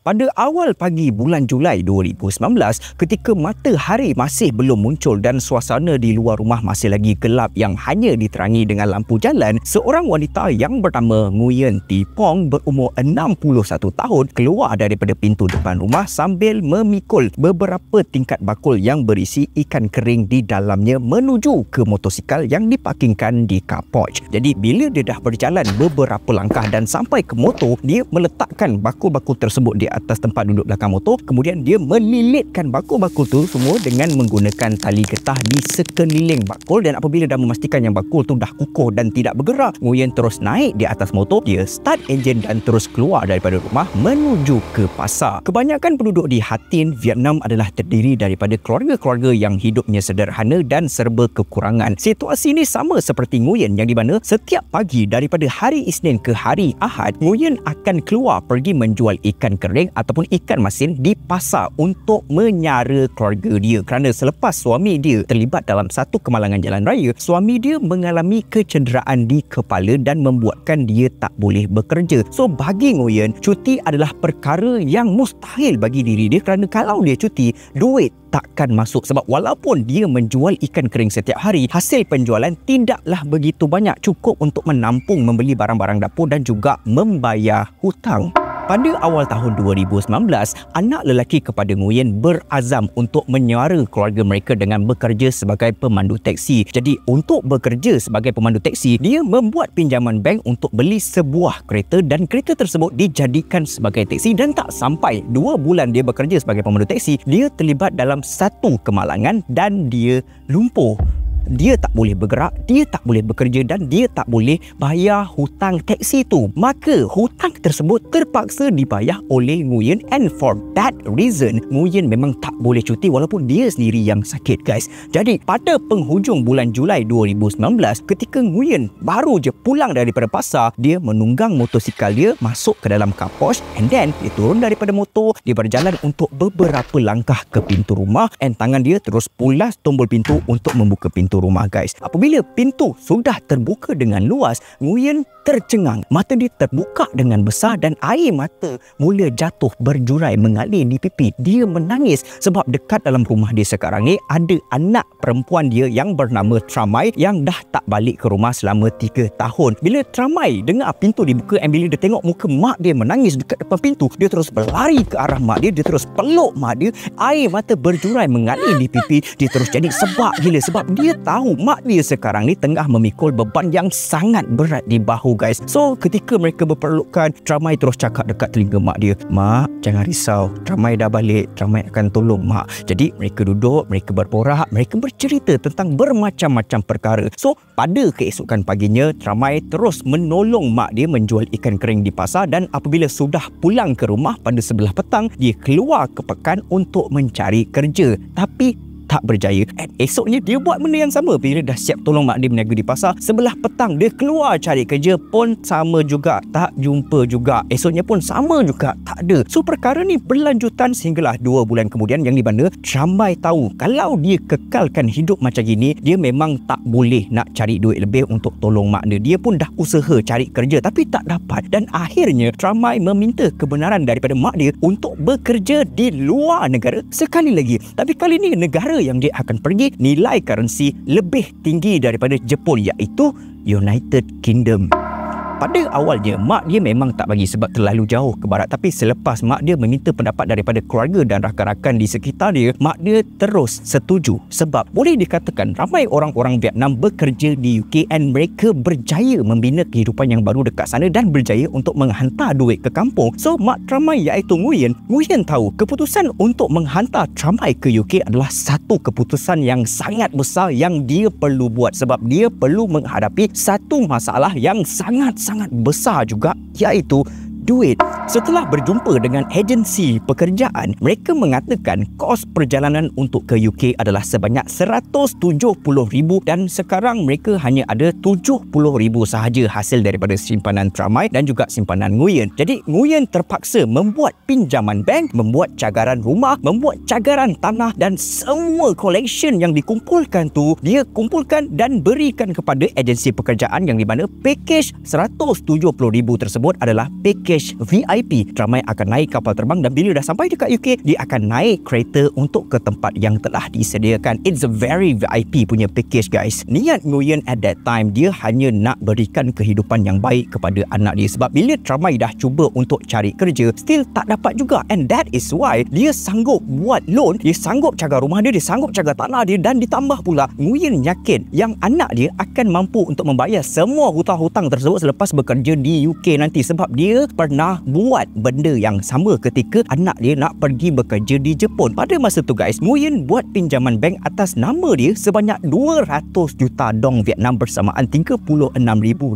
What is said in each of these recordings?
Pada awal pagi bulan Julai 2019, ketika matahari masih belum muncul dan suasana di luar rumah masih lagi gelap yang hanya diterangi dengan lampu jalan, seorang wanita yang bernama Nguyen Thi Pong berumur 61 tahun keluar daripada pintu depan rumah sambil memikul beberapa tingkat bakul yang berisi ikan kering di dalamnya menuju ke motosikal yang diparkingkan di car porch. Jadi bila dia dah berjalan beberapa langkah dan sampai ke motor, dia meletakkan bakul-bakul tersebut di atas tempat duduk belakang motor, kemudian dia melilitkan bakul-bakul tu semua dengan menggunakan tali getah di sekeliling bakul, dan apabila dah memastikan yang bakul tu dah kukuh dan tidak bergerak, Nguyen terus naik di atas motor, dia start enjin dan terus keluar daripada rumah menuju ke pasar. Kebanyakan penduduk di Ha Tinh, Vietnam adalah terdiri daripada keluarga-keluarga yang hidupnya sederhana dan serba kekurangan. Situasi ini sama seperti Nguyen, yang di mana setiap pagi daripada hari Isnin ke hari Ahad, Nguyen akan keluar pergi menjual ikan kering ataupun ikan masin di pasar untuk menyara keluarga dia, kerana selepas suami dia terlibat dalam satu kemalangan jalan raya, suami dia mengalami kecederaan di kepala dan membuatkan dia tak boleh bekerja. So bagi Nguyen, cuti adalah perkara yang mustahil bagi diri dia, kerana kalau dia cuti, duit takkan masuk, sebab walaupun dia menjual ikan kering setiap hari, hasil penjualan tidaklah begitu banyak cukup untuk menampung membeli barang-barang dapur dan juga membayar hutang. Pada awal tahun 2019, anak lelaki kepada Nguyen berazam untuk menyara keluarga mereka dengan bekerja sebagai pemandu teksi. Jadi untuk bekerja sebagai pemandu teksi, dia membuat pinjaman bank untuk beli sebuah kereta, dan kereta tersebut dijadikan sebagai teksi, dan tak sampai 2 bulan dia bekerja sebagai pemandu teksi, dia terlibat dalam satu kemalangan dan dia lumpuh. Dia tak boleh bergerak, dia tak boleh bekerja dan dia tak boleh bayar hutang teksi tu. Maka hutang tersebut terpaksa dibayar oleh Nguyen, and for that reason Nguyen memang tak boleh cuti walaupun dia sendiri yang sakit, guys. Jadi pada penghujung bulan Julai 2019, ketika Nguyen baru je pulang daripada pasar, dia menunggang motosikal dia masuk ke dalam car porch, and then dia turun daripada motor, dia berjalan untuk beberapa langkah ke pintu rumah, and tangan dia terus pulas tombol pintu untuk membuka pintu rumah, guys. Apabila pintu sudah terbuka dengan luas, Nguyen tercengang. Mata dia terbuka dengan besar dan air mata mula jatuh berjurai mengalir di pipi. Dia menangis sebab dekat dalam rumah dia sekarang ni ada anak perempuan dia yang bernama Tramai yang dah tak balik ke rumah selama 3 tahun. Bila Tramai dengar pintu dibuka, dan bila dia tengok muka mak dia menangis dekat depan pintu, dia terus berlari ke arah mak dia, dia terus peluk mak dia, air mata berjurai mengalir di pipi. Dia terus jadi sebab gila sebab dia tahu mak dia sekarang ni tengah memikul beban yang sangat berat di bahu, guys. So ketika mereka berpelukan, Tramai terus cakap dekat telinga mak dia, "Mak, jangan risau, Tramai dah balik, Tramai akan tolong mak." Jadi mereka duduk, mereka berporak, mereka bercerita tentang bermacam-macam perkara. So pada keesokan paginya, Tramai terus menolong mak dia menjual ikan kering di pasar, dan apabila sudah pulang ke rumah pada sebelah petang, dia keluar ke pekan untuk mencari kerja. Tapi tak berjaya. Esoknya dia buat benda yang sama. Bila dah siap tolong mak dia berniaga di pasar, sebelah petang dia keluar cari kerja pun sama juga, tak jumpa juga. Esoknya pun sama juga, tak ada. So perkara ni berlanjutan sehinggalah 2 bulan kemudian, yang di mana Tramai tahu kalau dia kekalkan hidup macam gini, dia memang tak boleh nak cari duit lebih untuk tolong mak dia. Dia pun dah usaha cari kerja tapi tak dapat, dan akhirnya Tramai meminta kebenaran daripada mak dia untuk bekerja di luar negara sekali lagi. Tapi kali ni negara yang dia akan pergi nilai currency lebih tinggi daripada Jepun, iaitu United Kingdom. Pada awalnya, mak dia memang tak bagi sebab terlalu jauh ke barat. Tapi selepas mak dia meminta pendapat daripada keluarga dan rakan-rakan di sekitar dia, mak dia terus setuju. Sebab boleh dikatakan ramai orang-orang Vietnam bekerja di UK, and mereka berjaya membina kehidupan yang baru dekat sana dan berjaya untuk menghantar duit ke kampung. So mak Tramai iaitu Nguyen tahu keputusan untuk menghantar Tramai ke UK adalah satu keputusan yang sangat besar yang dia perlu buat, sebab dia perlu menghadapi satu masalah yang sangat besar juga, iaitu duit. Setelah berjumpa dengan agensi pekerjaan, mereka mengatakan kos perjalanan untuk ke UK adalah sebanyak 170,000, dan sekarang mereka hanya ada 70,000 sahaja hasil daripada simpanan Tramai dan juga simpanan Nguyen. Jadi Nguyen terpaksa membuat pinjaman bank, membuat cagaran rumah, membuat cagaran tanah, dan semua collection yang dikumpulkan tu dia kumpulkan dan berikan kepada agensi pekerjaan, yang di mana pakej 170,000 tersebut adalah pakej package VIP. Tramai akan naik kapal terbang dan bila dah sampai dekat UK, dia akan naik kereta untuk ke tempat yang telah disediakan. It's a very VIP punya package guys. Niat Nguyen at that time, dia hanya nak berikan kehidupan yang baik kepada anak dia. Sebab bila Tramai dah cuba untuk cari kerja, still tak dapat juga. And that is why dia sanggup buat loan, dia sanggup jaga rumah dia, dia sanggup jaga tanah dia, dan ditambah pula Nguyen yakin yang anak dia akan mampu untuk membayar semua hutang-hutang tersebut selepas bekerja di UK nanti. Sebab dia pernah buat benda yang sama ketika anak dia nak pergi bekerja di Jepun. Pada masa tu guys, Nguyen buat pinjaman bank atas nama dia sebanyak 200 juta dong Vietnam bersamaan 36,000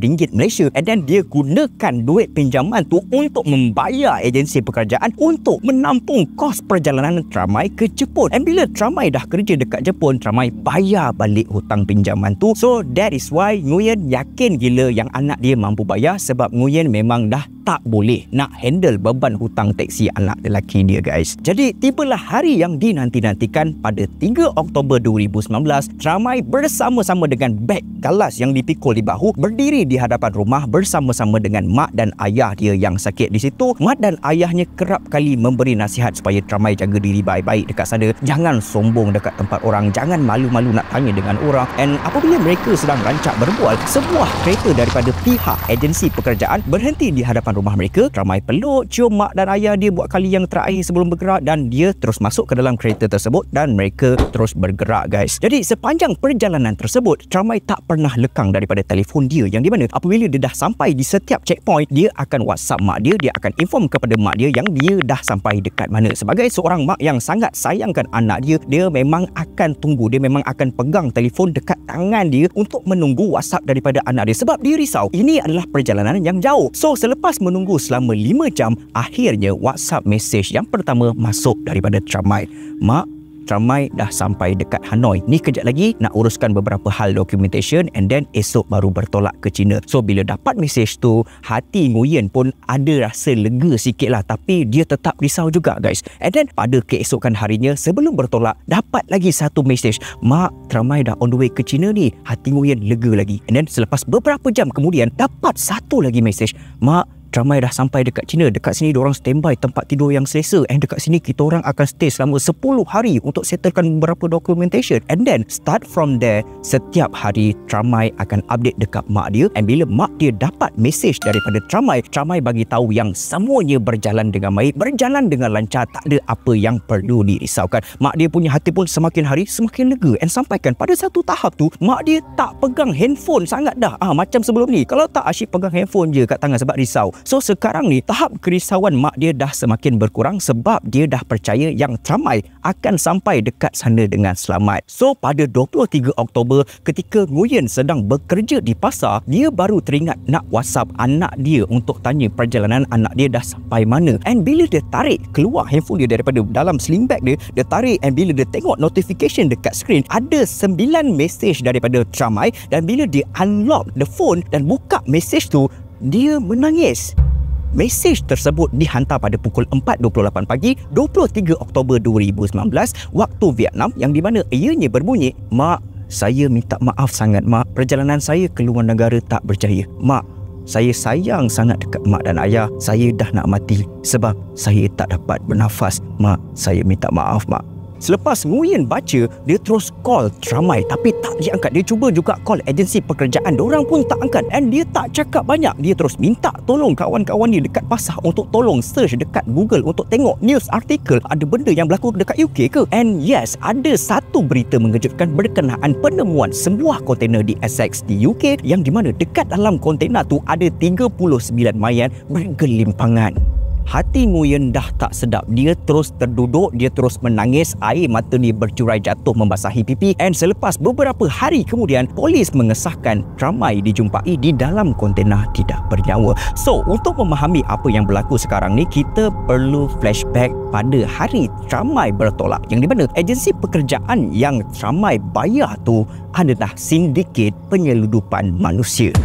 ringgit Malaysia, and then dia gunakan duit pinjaman tu untuk membayar agensi pekerjaan untuk menampung kos perjalanan Tramai ke Jepun. And bila Tramai dah kerja dekat Jepun, Tramai bayar balik hutang pinjaman tu. So that is why Nguyen yakin gila yang anak dia mampu bayar, sebab Nguyen memang dah tak boleh nak handle beban hutang teksi anak lelaki dia guys. Jadi tibalah hari yang dinanti-nantikan pada 3 Oktober 2019. Tramai bersama-sama dengan beg galas yang dipikul di bahu berdiri di hadapan rumah bersama-sama dengan mak dan ayah dia yang sakit di situ. Mak dan ayahnya kerap kali memberi nasihat supaya Tramai jaga diri baik-baik dekat sana. Jangan sombong dekat tempat orang, jangan malu-malu nak tanya dengan orang. And apabila mereka sedang rancak berbual, sebuah kereta daripada pihak agensi pekerjaan berhenti di hadapan rumah mereka. Tramai peluk, cium mak dan ayah dia buat kali yang terakhir sebelum bergerak, dan dia terus masuk ke dalam kereta tersebut dan mereka terus bergerak guys. Jadi sepanjang perjalanan tersebut, Tramai tak pernah lekang daripada telefon dia, yang di mana apabila dia dah sampai di setiap checkpoint, dia akan WhatsApp mak dia, dia akan inform kepada mak dia yang dia dah sampai dekat mana. Sebagai seorang mak yang sangat sayangkan anak dia, dia memang akan tunggu, dia memang akan pegang telefon dekat tangan dia untuk menunggu WhatsApp daripada anak dia, sebab dia risau ini adalah perjalanan yang jauh. So selepas menunggu selama 5 jam, akhirnya WhatsApp message yang pertama masuk daripada Tramai. Mak, Tramai dah sampai dekat Hanoi. Ni kejap lagi nak uruskan beberapa hal documentation, and then esok baru bertolak ke China. So bila dapat message tu, hati Nguyen pun ada rasa lega sikit lah, tapi dia tetap risau juga guys. And then pada keesokan harinya sebelum bertolak, dapat lagi satu message. Mak, Tramai dah on the way ke China ni. Hati Nguyen lega lagi. And then selepas beberapa jam kemudian, dapat satu lagi message. Mak, Tramai dah sampai dekat China. Dekat sini diorang standby tempat tidur yang selesa, and dekat sini kita orang akan stay selama 10 hari untuk settlekan beberapa documentation. And then start from there, setiap hari Tramai akan update dekat mak dia. And bila mak dia dapat message daripada Tramai, Tramai bagi tahu yang semuanya berjalan dengan baik, berjalan dengan lancar, tak ada apa yang perlu dirisaukan. Mak dia punya hati pun semakin hari semakin lega, and sampaikan pada satu tahap tu mak dia tak pegang handphone sangat dah. Macam sebelum ni, kalau tak asyik pegang handphone je kat tangan sebab risau. So sekarang ni tahap kerisauan mak dia dah semakin berkurang sebab dia dah percaya yang Tramai akan sampai dekat sana dengan selamat. So pada 23 Oktober ketika Nguyen sedang bekerja di pasar, dia baru teringat nak WhatsApp anak dia untuk tanya perjalanan anak dia dah sampai mana. And bila dia tarik keluar handphone dia daripada dalam sling bag dia, dia tarik, and bila dia tengok notification dekat screen, ada 9 message daripada Tramai. Dan bila dia unlock the phone dan buka message tu, dia menangis. Mesej tersebut dihantar pada pukul 4.28 pagi 23 Oktober 2019 waktu Vietnam, yang di mana ianya berbunyi, Mak, saya minta maaf sangat mak, perjalanan saya ke luar negara tak berjaya. Mak, saya sayang sangat dekat mak dan ayah. Saya dah nak mati sebab saya tak dapat bernafas. Mak, saya minta maaf mak. Selepas Nguyen baca, dia terus call Tramai tapi tak diangkat. Dia cuba juga call agensi pekerjaan, diorang pun tak angkat. And dia tak cakap banyak, dia terus minta tolong kawan-kawan dia dekat pasar untuk tolong search dekat Google untuk tengok news artikel ada benda yang berlaku dekat UK ke. And yes, ada satu berita mengejutkan berkenaan penemuan sebuah kontena di Essex di UK, yang di mana dekat dalam kontena tu ada 39 mayat bergelimpangan. Hati Nguyen dah tak sedap. Dia terus terduduk, dia terus menangis, air mata dia bercurai jatuh membasahi pipi. And selepas beberapa hari kemudian, polis mengesahkan Tramai dijumpai di dalam kontena tidak bernyawa. So, untuk memahami apa yang berlaku sekarang ni, kita perlu flashback pada hari Tramai bertolak, yang di mana agensi pekerjaan yang Tramai bayar tu adalah sindiket penyeludupan manusia.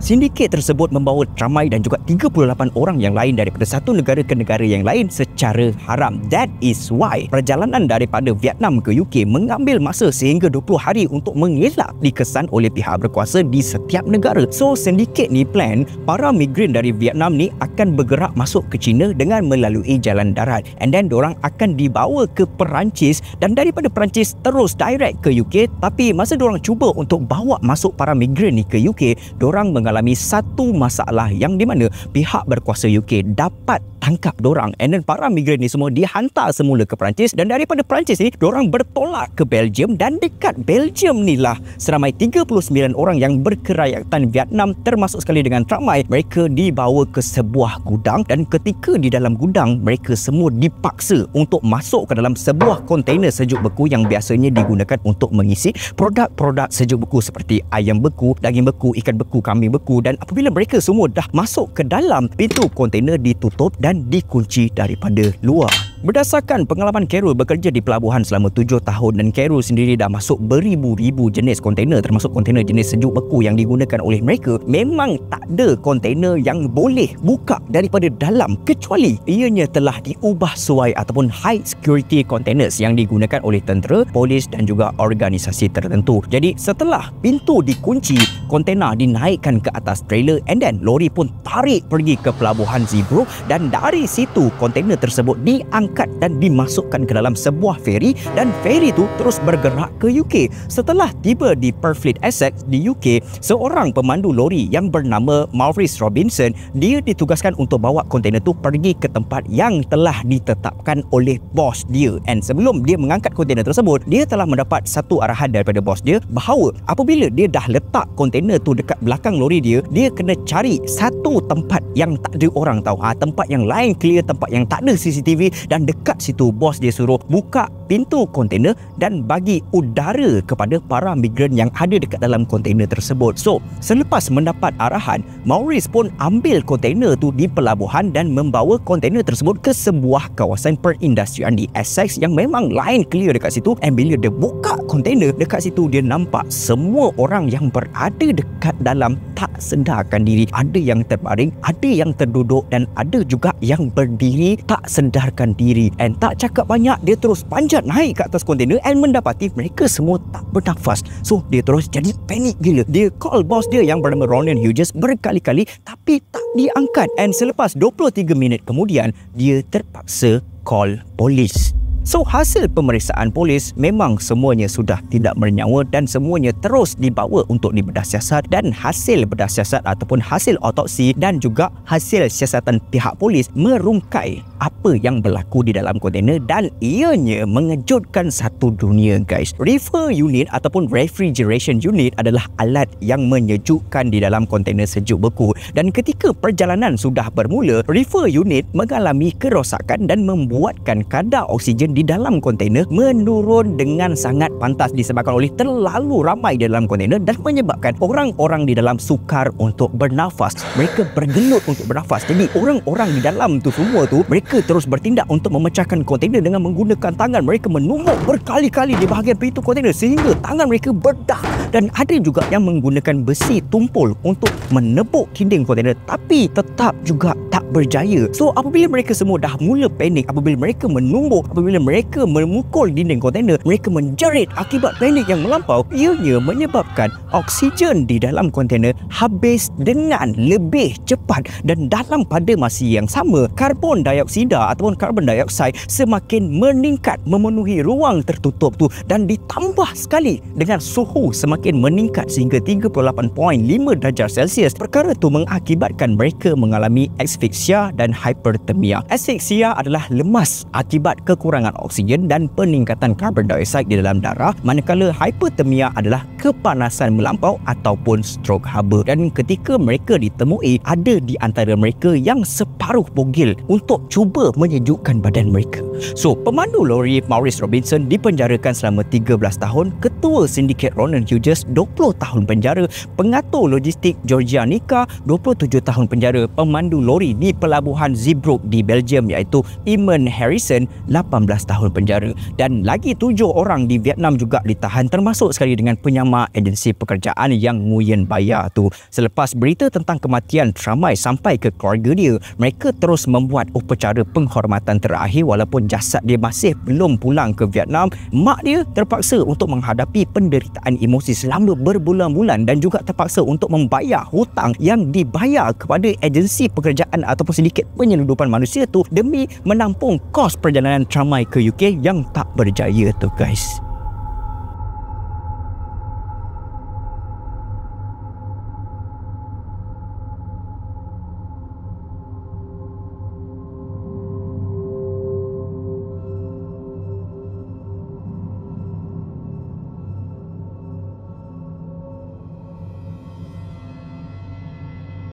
Sindiket tersebut membawa Tramai dan juga 38 orang yang lain daripada satu negara ke negara yang lain secara haram. That is why perjalanan daripada Vietnam ke UK mengambil masa sehingga 20 hari untuk mengelak dikesan oleh pihak berkuasa di setiap negara. So sindiket ni plan para migran dari Vietnam ni akan bergerak masuk ke China dengan melalui jalan darat, and then diorang akan dibawa ke Perancis dan daripada Perancis terus direct ke UK. Tapi masa diorang cuba untuk bawa masuk para migran ni ke UK, diorang mengalami satu masalah yang di mana pihak berkuasa UK dapat tangkap dorang, and then para migran ni semua dihantar semula ke Perancis, dan daripada Perancis ni dorang bertolak ke Belgium, dan dekat Belgium ni lah seramai 39 orang yang berkerayatan Vietnam termasuk sekali dengan Tramai, mereka dibawa ke sebuah gudang, dan ketika di dalam gudang mereka semua dipaksa untuk masuk ke dalam sebuah kontainer sejuk beku yang biasanya digunakan untuk mengisi produk-produk sejuk beku seperti ayam beku, daging beku, ikan beku, kambing beku. Dan apabila mereka semua dah masuk ke dalam, pintu kontainer ditutup dan dikunci daripada luar. Berdasarkan pengalaman Carol bekerja di pelabuhan selama 7 tahun, dan Carol sendiri dah masuk beribu-ribu jenis kontainer termasuk kontainer jenis sejuk beku yang digunakan oleh mereka, memang tak ada kontainer yang boleh buka daripada dalam kecuali ianya telah diubah sesuai ataupun high security containers yang digunakan oleh tentera, polis dan juga organisasi tertentu. Jadi setelah pintu dikunci, kontainer dinaikkan ke atas trailer, and then lori pun tarik pergi ke pelabuhan Zeebrugge, dan dari situ kontainer tersebut diangkat dan dimasukkan ke dalam sebuah feri, dan feri itu terus bergerak ke UK. Setelah tiba di Purfleet Essex di UK, seorang pemandu lori yang bernama Maurice Robinson, dia ditugaskan untuk bawa kontainer itu pergi ke tempat yang telah ditetapkan oleh bos dia. And sebelum dia mengangkat kontainer tersebut, dia telah mendapat satu arahan daripada bos dia bahawa apabila dia dah letak kontainer tu dekat belakang lori dia, dia kena cari satu tempat yang tak ada orang tahu, tempat yang lain clear, tempat yang tak ada CCTV, dan dekat situ bos dia suruh buka pintu kontainer dan bagi udara kepada para migran yang ada dekat dalam kontainer tersebut. So selepas mendapat arahan, Maurice pun ambil kontainer tu di pelabuhan dan membawa kontainer tersebut ke sebuah kawasan perindustrian di Essex yang memang line clear dekat situ. And bila dia buka kontainer dekat situ, dia nampak semua orang yang berada dekat dalam tak sedarkan diri. Ada yang terbaring, ada yang terduduk, dan ada juga yang berdiri tak sedarkan diri. And tak cakap banyak, dia terus panjat naik ke atas kontainer and mendapati mereka semua tak bernafas. So dia terus jadi panik gila. Dia call bos dia yang bernama Ronan Hughes berkali-kali tapi tak diangkat. And selepas 23 minit kemudian, dia terpaksa call polis. So hasil pemeriksaan polis memang semuanya sudah tidak bernyawa dan semuanya terus dibawa untuk dibedah siasat, dan hasil bedah siasat ataupun hasil otopsi dan juga hasil siasatan pihak polis merungkai apa yang berlaku di dalam kontainer, dan ianya mengejutkan satu dunia guys. Reefer unit ataupun refrigeration unit adalah alat yang menyejukkan di dalam kontainer sejuk beku, dan ketika perjalanan sudah bermula, reefer unit mengalami kerosakan dan membuatkan kadar oksigen di dalam kontainer menurun dengan sangat pantas disebabkan oleh terlalu ramai di dalam kontainer, dan menyebabkan orang-orang di dalam sukar untuk bernafas. Mereka bergelut untuk bernafas. Jadi orang-orang di dalam tu semua tu, mereka terus bertindak untuk memecahkan kontainer dengan menggunakan tangan. Mereka menumbuk berkali-kali di bahagian pintu kontainer sehingga tangan mereka berdah, dan ada juga yang menggunakan besi tumpul untuk menepuk dinding kontainer tapi tetap juga tak berjaya. So apabila mereka semua dah mula panik, apabila mereka menumbuk, apabila mereka memukul dinding kontainer, mereka menjerit akibat panik yang melampau. Ianya menyebabkan oksigen di dalam kontainer habis dengan lebih cepat, dan dalam pada masa yang sama, karbon dioksida ataupun karbon dioksida semakin meningkat memenuhi ruang tertutup tu, dan ditambah sekali dengan suhu semakin meningkat sehingga 38.5 darjah Celsius. Perkara tu mengakibatkan mereka mengalami asphyxia dan hyperthermia. Asphyxia adalah lemas akibat kekurangan oksigen dan peningkatan karbon dioksida di dalam darah, manakala hyperthermia adalah kepanasan melampau ataupun stroke haba. Dan ketika mereka ditemui, ada di antara mereka yang separuh bogil untuk cuba menyejukkan badan mereka. So pemandu lori Maurice Robinson dipenjarakan selama 13 tahun, ketua sindiket Ronan Hughes 20 tahun penjara, pengatur logistik Georgia Nika 27 tahun penjara, pemandu lori di pelabuhan Zeebrugge di Belgium iaitu Eamon Harrison 18 tahun penjara. Dan lagi 7 orang di Vietnam juga ditahan, termasuk sekali dengan penyamar agensi pekerjaan yang Nguyen Bayar tu. Selepas berita tentang kematian Tramai sampai ke keluarga dia, mereka terus membuat upacara penghormatan terakhir walaupun jasad dia masih belum pulang ke Vietnam. Mak dia terpaksa untuk menghadapi penderitaan emosi selama berbulan-bulan dan juga terpaksa untuk membayar hutang yang dibayar kepada agensi pekerjaan ataupun sedikit penyeludupan manusia tu demi menampung kos perjalanan Tramai ke UK yang tak berjaya tu guys.